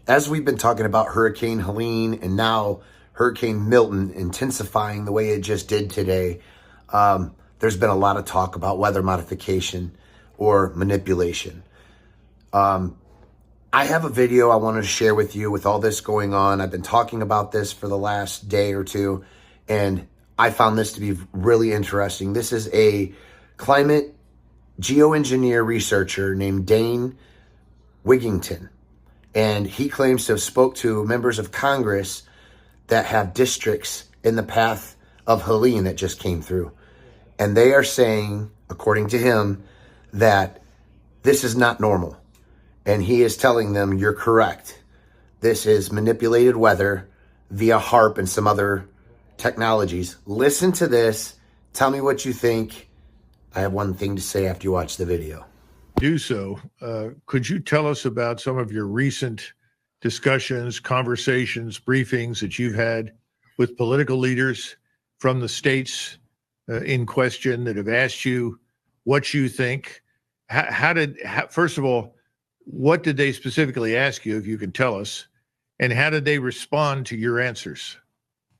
as we've been talking about Hurricane Helene and now Hurricane Milton intensifying the way it just did today, there's been a lot of talk about weather modification or manipulation. I have a video I wanted to share with you with all this going on. I've been talking about this for the last day or two, and I found this to be really interesting. This is a climate geoengineer researcher named Dane Wigington, and he claims to have spoke to members of Congress that have districts in the path of Helene that just came through. And they are saying, according to him, that this is not normal. And he is telling them, you're correct. This is manipulated weather via HARP and some other technologies. Listen to this. Tell me what you think. I have one thing to say after you watch the video. Do so. Could you tell us about some of your recent discussions, conversations, briefings that you've had with political leaders from the states in question that have asked you what you think? First of all, what did they specifically ask you, if you can tell us, and how did they respond to your answers?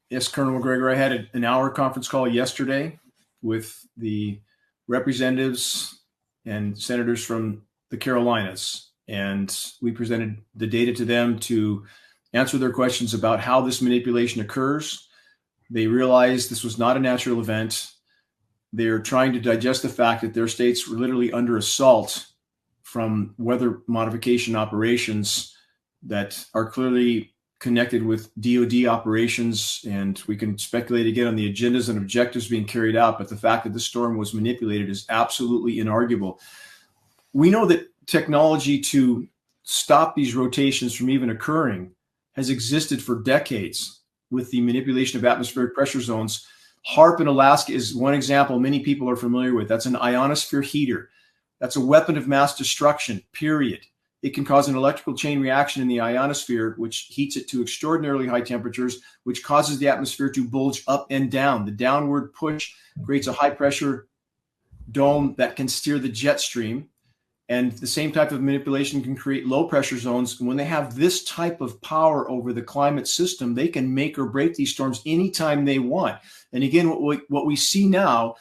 Yes, Colonel McGregor, I had an hour conference call yesterday with the representatives and senators from the Carolinas, and we presented the data to them to answer their questions about how this manipulation occurs. They realized this was not a natural event. They're trying to digest the fact that their states were literally under assault from weather modification operations that are clearly connected with DoD operations, and we can speculate again on the agendas and objectives being carried out, but the fact that the storm was manipulated is absolutely inarguable. We know that technology to stop these rotations from even occurring has existed for decades with the manipulation of atmospheric pressure zones. HARP in Alaska is one example many people are familiar with. That's an ionosphere heater. That's a weapon of mass destruction, period. It can cause an electrical chain reaction in the ionosphere, which heats it to extraordinarily high temperatures, which causes the atmosphere to bulge up and down. The downward push creates a high pressure dome that can steer the jet stream. And the same type of manipulation can create low pressure zones. When they have this type of power over the climate system, they can make or break these storms anytime they want. And again, what we see now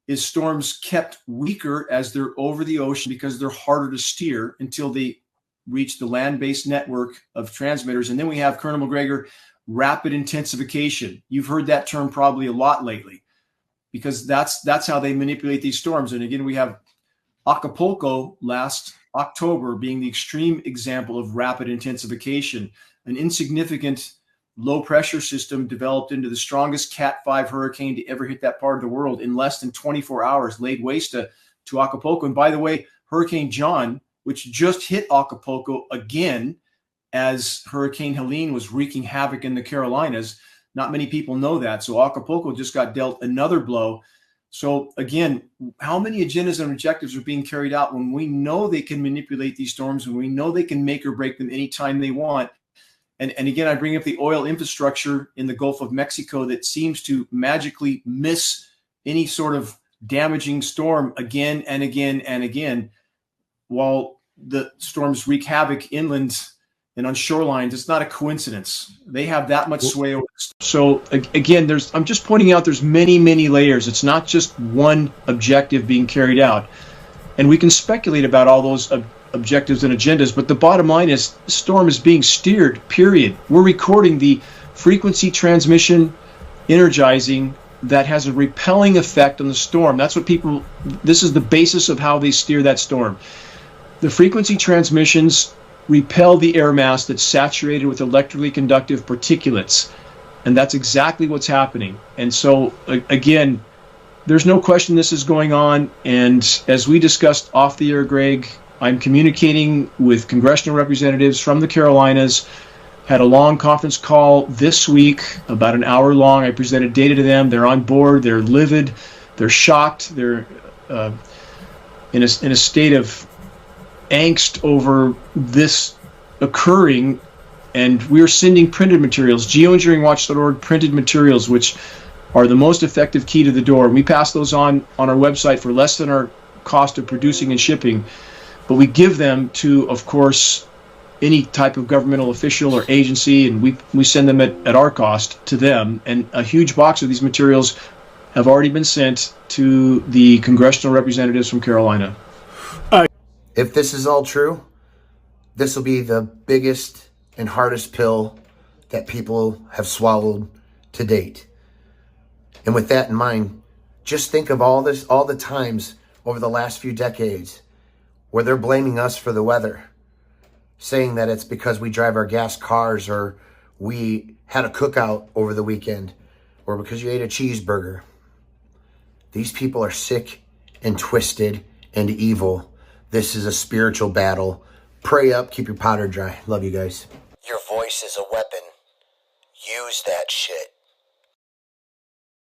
is storms kept weaker as they're over the ocean because they're harder to steer until they reach the land-based network of transmitters. And then we have, Colonel McGregor, rapid intensification. You've heard that term probably a lot lately because that's how they manipulate these storms. And again, we have Acapulco last October being the extreme example of rapid intensification, an insignificant low pressure system developed into the strongest Cat 5 hurricane to ever hit that part of the world in less than 24 hours, laid waste to Acapulco. And by the way, Hurricane John, which just hit Acapulco again as Hurricane Helene was wreaking havoc in the Carolinas. Not many people know that. So Acapulco just got dealt another blow. So again, how many agendas and objectives are being carried out when we know they can manipulate these storms and we know they can make or break them anytime they want? And again, I bring up the oil infrastructure in the Gulf of Mexico that seems to magically miss any sort of damaging storm again and again and again, while the storms wreak havoc inland and on shorelines. It's not a coincidence. They have that much sway over. So again, I'm just pointing out there's many, many layers. It's not just one objective being carried out. And we can speculate about all those objectives and agendas, but the bottom line is the storm is being steered, period. We're recording the frequency transmission energizing that has a repelling effect on the storm. That's what this is the basis of how they steer that storm. The frequency transmissions repel the air mass that's saturated with electrically conductive particulates, and that's exactly what's happening. And so again, there's no question this is going on, and as we discussed off the air, Greg, I'm communicating with congressional representatives from the Carolinas, had a long conference call this week, about an hour long. I presented data to them. They're on board. They're livid. They're shocked. They're in a state of angst over this occurring. And we're sending printed materials, geoengineeringwatch.org printed materials, which are the most effective key to the door. We pass those on our website for less than our cost of producing and shipping. But we give them to, of course, any type of governmental official or agency, and we send them at our cost to them. And a huge box of these materials have already been sent to the congressional representatives from Carolina. If this is all true, this will be the biggest and hardest pill that people have swallowed to date. And with that in mind, just think of all the times over the last few decades where they're blaming us for the weather, saying that it's because we drive our gas cars, or we had a cookout over the weekend, or because you ate a cheeseburger. These people are sick and twisted and evil. This is a spiritual battle. Pray up, keep your powder dry. Love you guys. Your voice is a weapon. Use that shit.